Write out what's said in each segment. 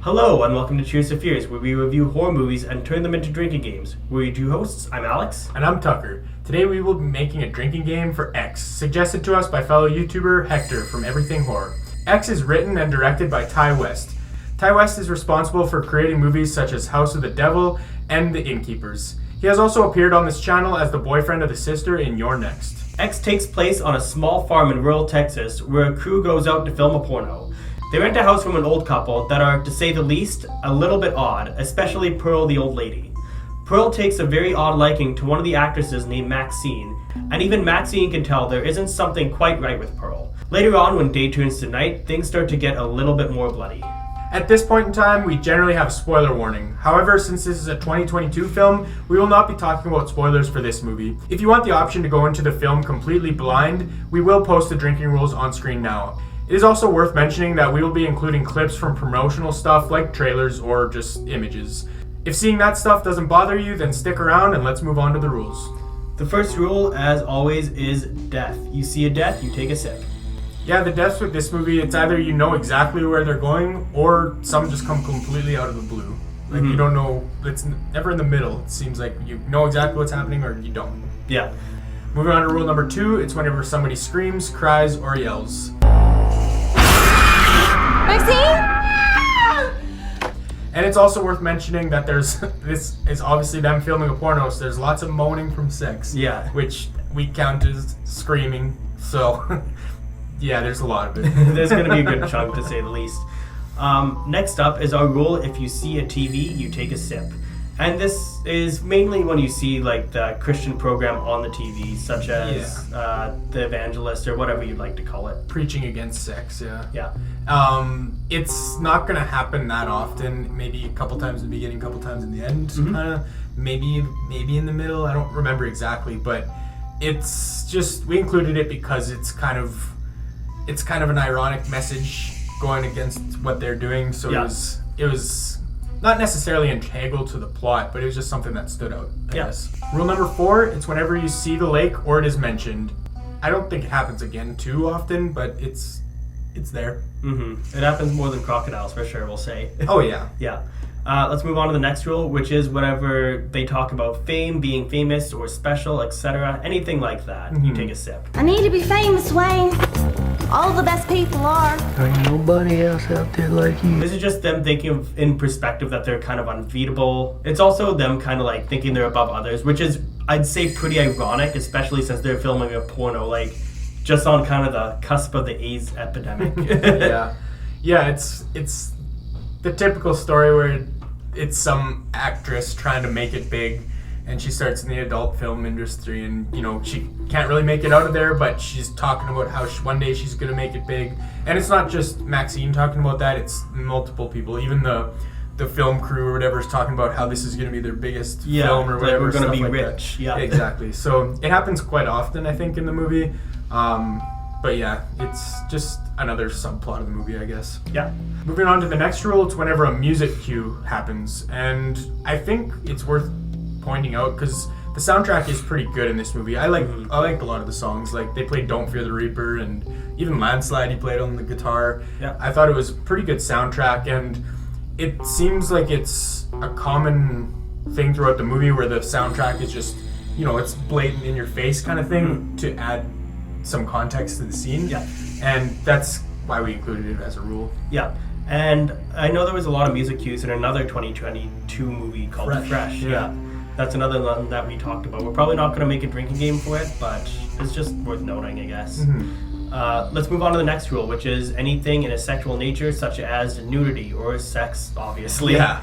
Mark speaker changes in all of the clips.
Speaker 1: Hello and welcome to Cheers to Fears, where we review horror movies and turn them into drinking games. We're your two hosts. I'm Alex.
Speaker 2: And I'm Tucker. Today we will be making a drinking game for X, suggested to us by fellow YouTuber Hector from Everything Horror. X is written and directed by Ty West. Ty West is responsible for creating movies such as House of the Devil and The Innkeepers. He has also appeared on this channel as the boyfriend of the sister in You're Next.
Speaker 1: X takes place on a small farm in rural Texas where a crew goes out to film a porno. They rent a house from an old couple that are, to say the least, a little bit odd, especially Pearl the old lady. Pearl takes a very odd liking to one of the actresses named Maxine, and even Maxine can tell there isn't something quite right with Pearl. Later on, when day turns to night, things start to get a little bit more bloody.
Speaker 2: At this point in time, we generally have a spoiler warning. However, since this is a 2022 film, we will not be talking about spoilers for this movie. If you want the option to go into the film completely blind, we will post the drinking rules on screen now. It is also worth mentioning that we will be including clips from promotional stuff like trailers or just images. If seeing that stuff doesn't bother you, then stick around and let's move on to the rules.
Speaker 1: The first rule, as always, is death. You see a death, you take a sip.
Speaker 2: Yeah, the deaths with this movie, it's either you know exactly where they're going or some just come completely out of the blue. Like you don't know, it's never in the middle. It seems like you know exactly what's happening or you don't.
Speaker 1: Yeah.
Speaker 2: Moving on to rule number 2, it's whenever somebody screams, cries, or yells.
Speaker 3: Maxine?
Speaker 2: And it's also worth mentioning that this is obviously them filming a porno, so there's lots of moaning from sex.
Speaker 1: Yeah.
Speaker 2: Which we count as screaming, so yeah, there's a lot of it.
Speaker 1: There's going to be a good chunk, to say the least. Next up is our rule: if you see a TV, you take a sip. And this is mainly when you see like the Christian program on the TV, such as The Evangelist or whatever you'd like to call it.
Speaker 2: Preaching against sex, yeah.
Speaker 1: Yeah.
Speaker 2: It's not gonna happen that often. Maybe a couple times in the beginning, a couple times in the end, kind of. Maybe in the middle. I don't remember exactly, but it's just we included it because it's kind of an ironic message going against what they're doing. So it was not necessarily integral to the plot, but it was just something that stood out, I guess. Rule number 4, it's whenever you see the lake or it is mentioned. I don't think it happens again too often, but it's there.
Speaker 1: It happens more than crocodiles, for sure, we'll say.
Speaker 2: Oh, yeah.
Speaker 1: Yeah. Let's move on to the next rule, which is whenever they talk about fame, being famous, or special, etc., anything like that, you take a sip.
Speaker 3: I need to be famous, Wayne. All the best people are.
Speaker 4: Ain't nobody else out there like you.
Speaker 1: This is just them thinking of, in perspective, that they're kind of unbeatable. It's also them kind of like thinking they're above others, which is, I'd say, pretty ironic, especially since they're filming a porno, like, just on kind of the cusp of the AIDS epidemic.
Speaker 2: Yeah, it's the typical story where it's some actress trying to make it big, and she starts in the adult film industry, and she can't really make it out of there, but she's talking about how one day she's gonna make it big. And it's not just Maxine talking about that; it's multiple people. Even the film crew or whatever is talking about how this is gonna be their biggest film or whatever.
Speaker 1: We're gonna be
Speaker 2: like
Speaker 1: rich.
Speaker 2: That.
Speaker 1: Yeah,
Speaker 2: exactly. So it happens quite often, I think, in the movie. But yeah, it's just another subplot of the movie, I guess.
Speaker 1: Yeah.
Speaker 2: Moving on to the next rule, it's whenever a music cue happens. And I think it's worth pointing out because the soundtrack is pretty good in this movie. I like a lot of the songs. Like they played Don't Fear the Reaper and even Landslide he played on the guitar.
Speaker 1: Yeah.
Speaker 2: I thought it was a pretty good soundtrack, and it seems like it's a common thing throughout the movie where the soundtrack is just, it's blatant in your face kind of thing to add some context to the scene.
Speaker 1: Yeah.
Speaker 2: And that's why we included it as a rule.
Speaker 1: Yeah. And I know there was a lot of music cues in another 2022 movie called Fresh. Yeah. That's another one that we talked about. We're probably not going to make a drinking game for it, but it's just worth noting, I guess. Let's move on to the next rule, which is anything in a sexual nature, such as nudity or sex, obviously.
Speaker 2: Yeah.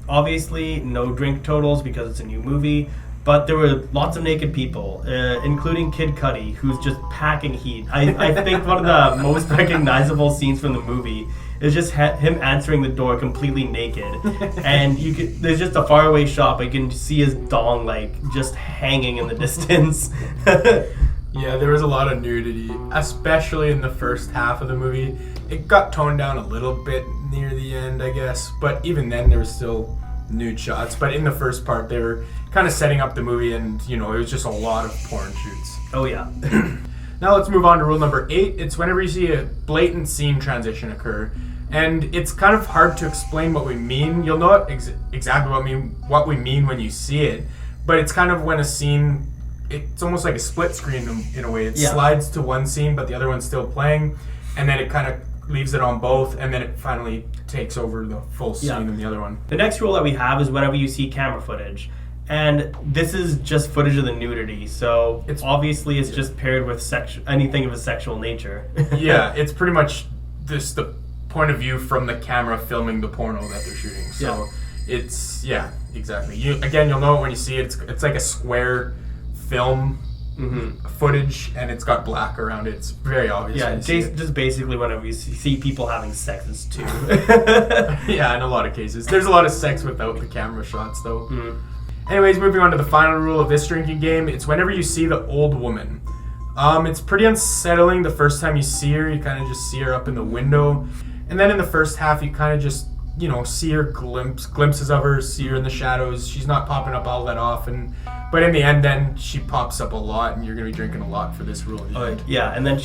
Speaker 1: Obviously, no drink totals because it's a new movie. But there were lots of naked people, including Kid Cudi, who's just packing heat. I think one of the most recognizable scenes from the movie is just him answering the door completely naked. And there's just a faraway shot, but you can see his dong like just hanging in the distance.
Speaker 2: Yeah, there was a lot of nudity, especially in the first half of the movie. It got toned down a little bit near the end, I guess. But even then, there was still nude shots. But in the first part, they were kind of setting up the movie, and it was just a lot of porn shoots.
Speaker 1: Oh yeah.
Speaker 2: Now let's move on to rule number 8. It's whenever you see a blatant scene transition occur. And it's kind of hard to explain what we mean. You'll know exactly what we mean when you see it, but it's kind of when a scene, it's almost like a split screen in a way. It slides to one scene, but the other one's still playing, and then it kind of leaves it on both, and then it finally takes over the full scene in the other one.
Speaker 1: The next rule that we have is whenever you see camera footage. And this is just footage of the nudity, so it's just paired with anything of a sexual nature.
Speaker 2: Yeah, it's pretty much the point of view from the camera filming the porno that they're shooting. So it's exactly. You'll know it when you see it. It's like a square film footage, and it's got black around it. It's very obvious.
Speaker 1: Yeah, just basically whenever you see people having sex too.
Speaker 2: Yeah, in a lot of cases, there's a lot of sex without the camera shots though. Anyways, moving on to the final rule of this drinking game, it's whenever you see the old woman. It's pretty unsettling the first time you see her. You kind of just see her up in the window. And then in the first half, you kind of just, see her glimpses of her, see her in the shadows. She's not popping up all that often. But in the end, then she pops up a lot, and you're going to be drinking a lot for this rule.
Speaker 1: Yeah, and then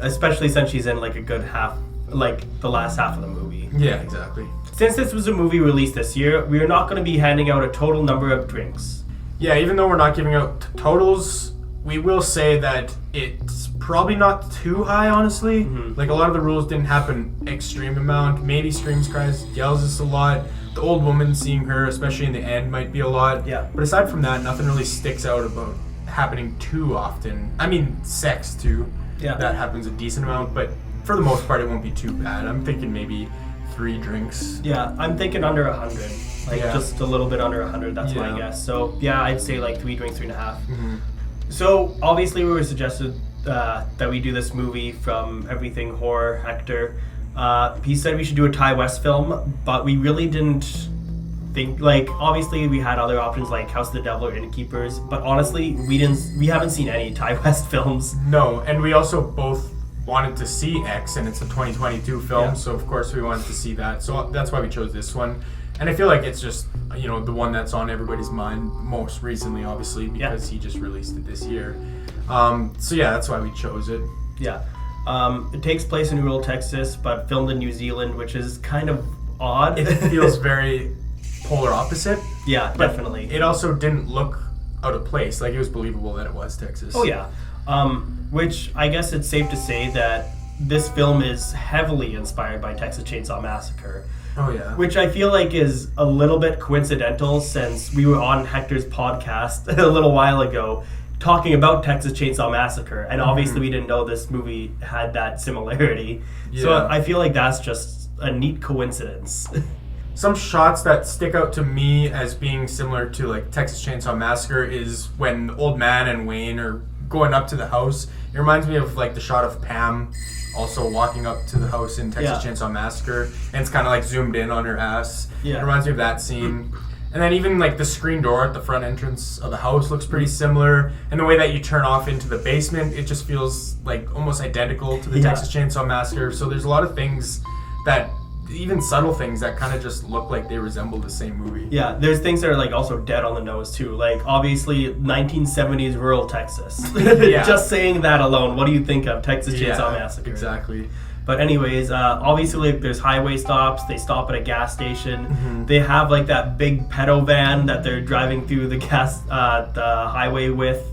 Speaker 1: especially since she's in like a good half, like the last half of the movie.
Speaker 2: Yeah, exactly.
Speaker 1: Since this was a movie released this year, we are not going to be handing out a total number of drinks.
Speaker 2: Yeah, even though we're not giving out totals, we will say that it's probably not too high, honestly. Like, a lot of the rules didn't happen extreme amount. Maybe Screams, Cries, Yells is a lot. The old woman, seeing her, especially in the end, might be a lot.
Speaker 1: Yeah.
Speaker 2: But aside from that, nothing really sticks out about happening too often. I mean, sex, too.
Speaker 1: Yeah.
Speaker 2: That happens a decent amount, but for the most part, it won't be too bad. I'm thinking maybe 3 drinks.
Speaker 1: Yeah, I'm thinking under 100. Just a little bit under 100, that's my guess. So, yeah, I'd say like 3 drinks, 3.5. So, obviously, we were suggested that we do this movie from Everything Horror, Hector. He said we should do a Ty West film, but we really didn't think, obviously we had other options like House of the Devil or Innkeepers, but honestly, we haven't seen any Ty West films.
Speaker 2: No, and we also both wanted to see X, and it's a 2022 film, so of course we wanted to see that. So that's why we chose this one. And I feel like it's just, the one that's on everybody's mind most recently, obviously, because he just released it this year. So yeah, that's why we chose it.
Speaker 1: Yeah. It takes place in rural Texas, but filmed in New Zealand, which is kind of odd.
Speaker 2: It feels very polar opposite.
Speaker 1: Yeah,
Speaker 2: but
Speaker 1: definitely.
Speaker 2: It also didn't look out of place. Like, it was believable that it was Texas.
Speaker 1: Oh, yeah. Which I guess it's safe to say that this film is heavily inspired by Texas Chainsaw Massacre.
Speaker 2: Oh, yeah.
Speaker 1: Which I feel like is a little bit coincidental, since we were on Hector's podcast a little while ago talking about Texas Chainsaw Massacre, and obviously we didn't know this movie had that similarity. Yeah. So I feel like that's just a neat coincidence.
Speaker 2: Some shots that stick out to me as being similar to like Texas Chainsaw Massacre is when the old man and Wayne are going up to the house. It reminds me of like the shot of Pam also walking up to the house in Texas Chainsaw Massacre, and it's kind of like zoomed in on her ass. Yeah. It reminds me of that scene. And then even like the screen door at the front entrance of the house looks pretty similar. And the way that you turn off into the basement, it just feels like almost identical to the Texas Chainsaw Massacre. So there's a lot of things that, even subtle things that kind of just look like they resemble the same movie.
Speaker 1: Yeah, there's things that are like also dead on the nose too. Like obviously 1970s rural Texas. Just saying that alone, what do you think of Texas Chainsaw Massacre?
Speaker 2: Exactly.
Speaker 1: But anyways, obviously there's highway stops. They stop at a gas station. They have like that big pedo van that they're driving through the highway with,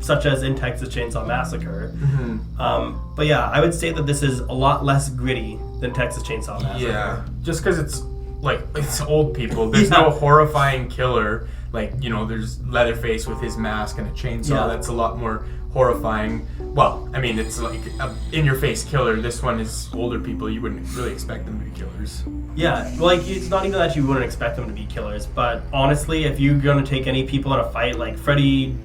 Speaker 1: such as in Texas Chainsaw Massacre. But yeah, I would say that this is a lot less gritty than Texas Chainsaw Massacre.
Speaker 2: Yeah, just because it's old people. There's no horrifying killer. Like, there's Leatherface with his mask and a chainsaw. That's a lot more horrifying. Well, I mean, it's like a in-your-face killer. This one is older people. You wouldn't really expect them to be killers.
Speaker 1: Yeah, like, it's not even that you wouldn't expect them to be killers, but honestly, if you're going to take any people in a fight, like Freddy,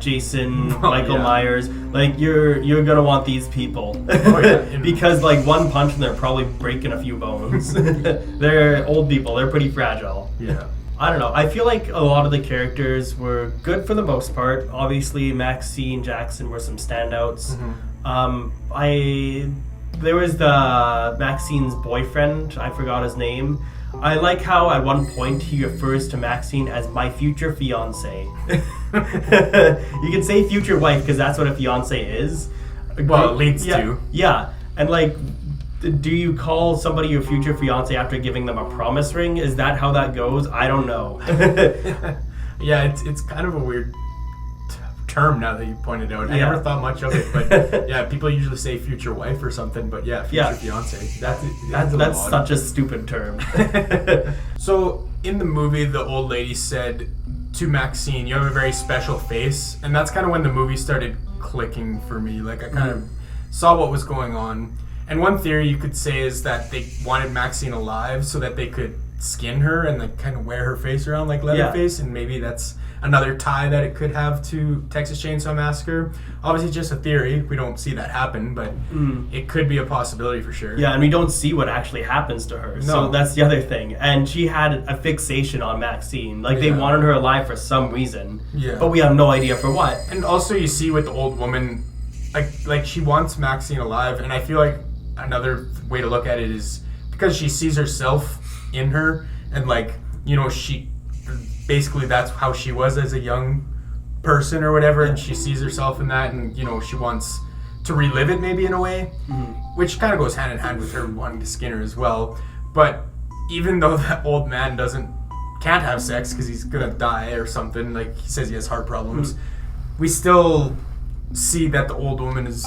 Speaker 1: Jason, Michael Myers, like, you're going to want these people. Because, like, one punch and they're probably breaking a few bones. They're old people. They're pretty fragile.
Speaker 2: Yeah.
Speaker 1: I don't know. I feel like a lot of the characters were good for the most part. Obviously, Maxine, Jackson were some standouts. There was the Maxine's boyfriend. I forgot his name. I like how at one point he refers to Maxine as my future fiance. You can say future wife because that's what a fiance is.
Speaker 2: Well, it leads to.
Speaker 1: Yeah, and like do you call somebody your future fiance after giving them a promise ring? Is that how that goes? I don't know.
Speaker 2: Yeah, it's kind of a weird term now that you pointed out. I
Speaker 1: Yeah.
Speaker 2: never thought much of it, but yeah, people usually say future wife or something, but yeah, future fiance.
Speaker 1: That's such a stupid term.
Speaker 2: So in the movie, the old lady said to Maxine, "You have a very special face," and that's kind of when the movie started clicking for me. Like I kind of saw what was going on, and one theory you could say is that they wanted Maxine alive so that they could skin her and like kind of wear her face around like Leatherface, and maybe that's another tie that it could have to Texas Chainsaw Massacre. Obviously, just a theory. We don't see that happen, but it could be a possibility for sure.
Speaker 1: Yeah, and we don't see what actually happens to her. So that's the other thing. And she had a fixation on Maxine. Like, they wanted her alive for some reason.
Speaker 2: Yeah.
Speaker 1: But we have no idea for what.
Speaker 2: And also, you see with the old woman, like she wants Maxine alive, and I feel like another way to look at it is because she sees herself in her, and like, you know, she basically that's how she was as a young person or whatever, and she sees herself in that, and you know, she wants to relive it maybe in a way, which kind of goes hand in hand with her wanting to skin her as well. But even though that old man can't have sex because he's gonna die or something, like he says he has heart problems, we still see that the old woman is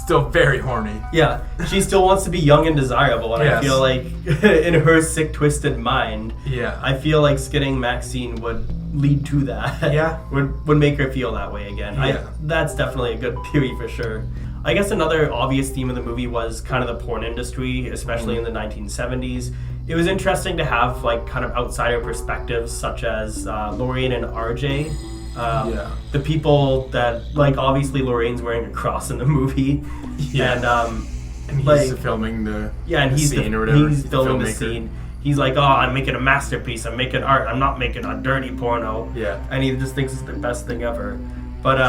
Speaker 2: still very horny.
Speaker 1: Yeah, she still wants to be young and desirable, and I feel like in her sick, twisted mind, I feel like skinning Maxine would lead to that.
Speaker 2: Yeah.
Speaker 1: would make her feel that way again.
Speaker 2: Yeah.
Speaker 1: That's definitely a good theory for sure. I guess another obvious theme of the movie was kind of the porn industry, especially in the 1970s. It was interesting to have like kind of outsider perspectives such as Lorraine and RJ. The people that, like, obviously Lorraine's wearing a cross in the movie, and
Speaker 2: he's
Speaker 1: like,
Speaker 2: filming the
Speaker 1: he's
Speaker 2: scene or whatever.
Speaker 1: He's filming the scene. He's like, oh, I'm making a masterpiece. I'm making art. I'm not making a dirty porno.
Speaker 2: Yeah.
Speaker 1: And he just thinks it's the best thing ever. But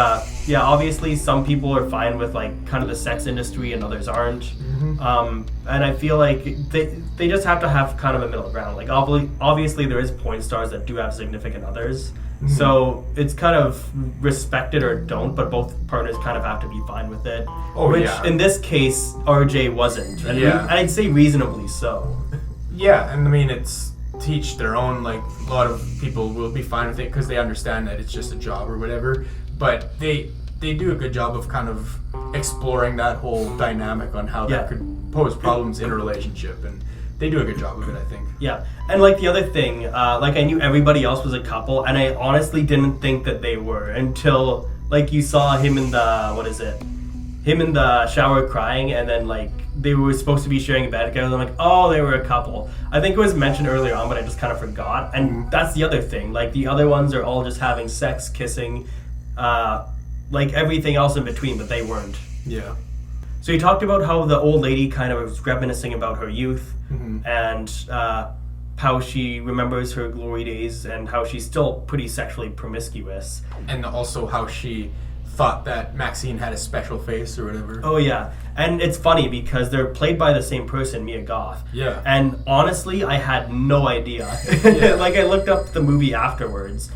Speaker 1: obviously some people are fine with like kind of the sex industry and others aren't. And I feel like they just have to have kind of a middle ground. Like obviously there is porn stars that do have significant others. So it's kind of respect it or don't, but both partners kind of have to be fine with it. Which in this case, RJ wasn't. And I'd say reasonably so.
Speaker 2: Yeah, and I mean, it's to each their own. Like, a lot of people will be fine with it because they understand that it's just a job or whatever. But they do a good job of kind of exploring that whole dynamic on how that could pose problems in a relationship, and they do a good job of it, I think.
Speaker 1: Yeah, and like the other thing, like I knew everybody else was a couple, and I honestly didn't think that they were until like you saw him in the shower crying, and then like they were supposed to be sharing a bed together. I'm like, oh, they were a couple. I think it was mentioned earlier on, but I just kind of forgot. And that's the other thing. Like the other ones are all just having sex, kissing, like everything else in between, but they weren't.
Speaker 2: Yeah.
Speaker 1: So you talked about how the old lady kind of was reminiscing about her youth and how she remembers her glory days and how she's still pretty sexually promiscuous.
Speaker 2: And also how she thought that Maxine had a special face or whatever.
Speaker 1: Oh yeah, and it's funny because they're played by the same person, Mia Goth.
Speaker 2: Yeah.
Speaker 1: And honestly, I had no idea. Like I looked up the movie afterwards,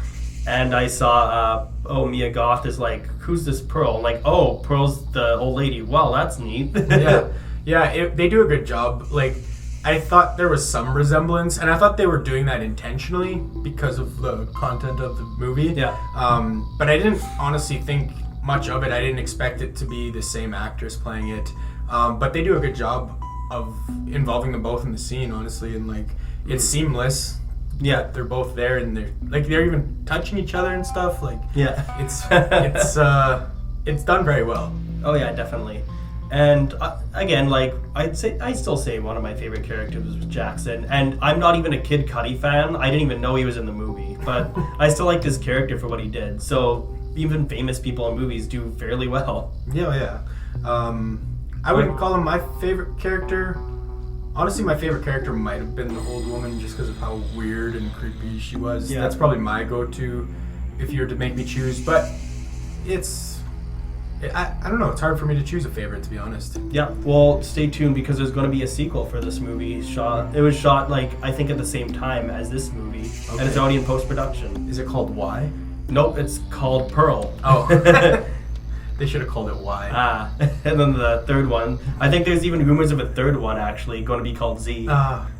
Speaker 1: and I saw, Mia Goth is like, who's this Pearl? I'm like, oh, Pearl's the old lady. Well, that's neat.
Speaker 2: They do a good job. Like, I thought there was some resemblance, and I thought they were doing that intentionally because of the content of the movie.
Speaker 1: Yeah.
Speaker 2: But I didn't honestly think much of it. I didn't expect it to be the same actress playing it. But they do a good job of involving them both in the scene, honestly, and like it's seamless. Yeah, they're both there, and they're even touching each other and stuff. Like, it's done very well.
Speaker 1: Oh yeah, definitely. And again, like I still say one of my favorite characters was Jackson. And I'm not even a Kid Cudi fan. I didn't even know he was in the movie, but I still liked his character for what he did. So even famous people in movies do fairly well.
Speaker 2: Yeah. I wouldn't call him my favorite character. Honestly, my favorite character might have been the old woman just because of how weird and creepy she was. Yeah. That's probably my go-to if you were to make me choose. But I don't know. It's hard for me to choose a favorite, to be honest.
Speaker 1: Yeah, well, stay tuned because there's going to be a sequel for this movie. It was shot, like, I think at the same time as this movie. Okay. And it's already in post-production.
Speaker 2: Is it called Y?
Speaker 1: Nope, it's called Pearl.
Speaker 2: Oh. They should have called it Y.
Speaker 1: And then the third one. I think there's even rumors of a third one actually going to be called Z.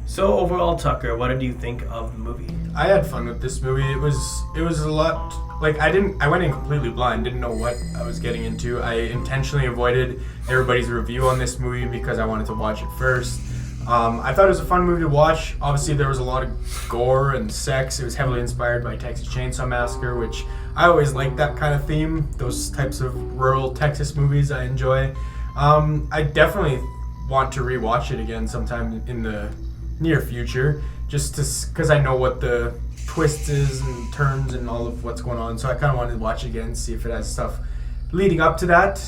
Speaker 1: So overall, Tucker, what did you think of the movie?
Speaker 2: I had fun with this movie. It was a lot. Like I went in completely blind, didn't know what I was getting into. I intentionally avoided everybody's review on this movie because I wanted to watch it first. I thought it was a fun movie to watch. Obviously, there was a lot of gore and sex. It was heavily inspired by Texas Chainsaw Massacre, which I always like that kind of theme. Those types of rural Texas movies I enjoy. I definitely want to rewatch it again sometime in the near future, just because I know what the twists is and turns and all of what's going on. So I kind of wanted to watch it again, see if it has stuff leading up to that.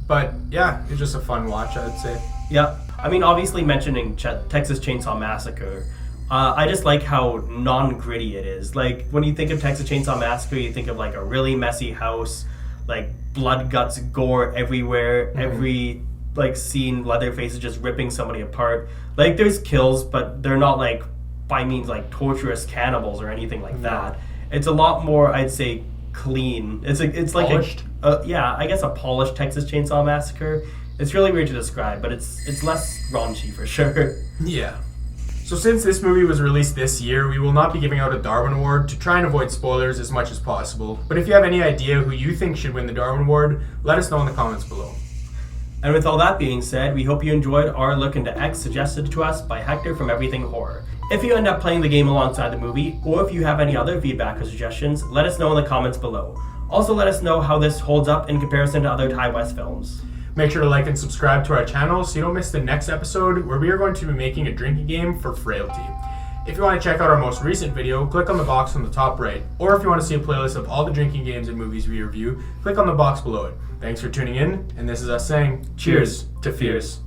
Speaker 2: But yeah, it's just a fun watch, I would say.
Speaker 1: Yeah. I mean, obviously mentioning Texas Chainsaw Massacre, I just like how non-gritty it is. Like, when you think of Texas Chainsaw Massacre, you think of like a really messy house, like blood, guts, gore everywhere. Every like scene, Leatherface is just ripping somebody apart. Like, there's kills, but they're not like by means like torturous cannibals or anything like that. It's a lot more, I'd say, clean. It's like
Speaker 2: polished.
Speaker 1: I guess a polished Texas Chainsaw Massacre. It's really weird to describe, but it's less raunchy for sure.
Speaker 2: Yeah. So since this movie was released this year, we will not be giving out a Darwin Award to try and avoid spoilers as much as possible. But if you have any idea who you think should win the Darwin Award, let us know in the comments below.
Speaker 1: And with all that being said, we hope you enjoyed our look into X suggested to us by Hector from Everything Horror. If you end up playing the game alongside the movie, or if you have any other feedback or suggestions, let us know in the comments below. Also let us know how this holds up in comparison to other Thai West films.
Speaker 2: Make sure to like and subscribe to our channel so you don't miss the next episode where we are going to be making a drinking game for frailty. If you want to check out our most recent video, click on the box on the top right. Or if you want to see a playlist of all the drinking games and movies we review, click on the box below it. Thanks for tuning in, and this is us saying cheers to fears.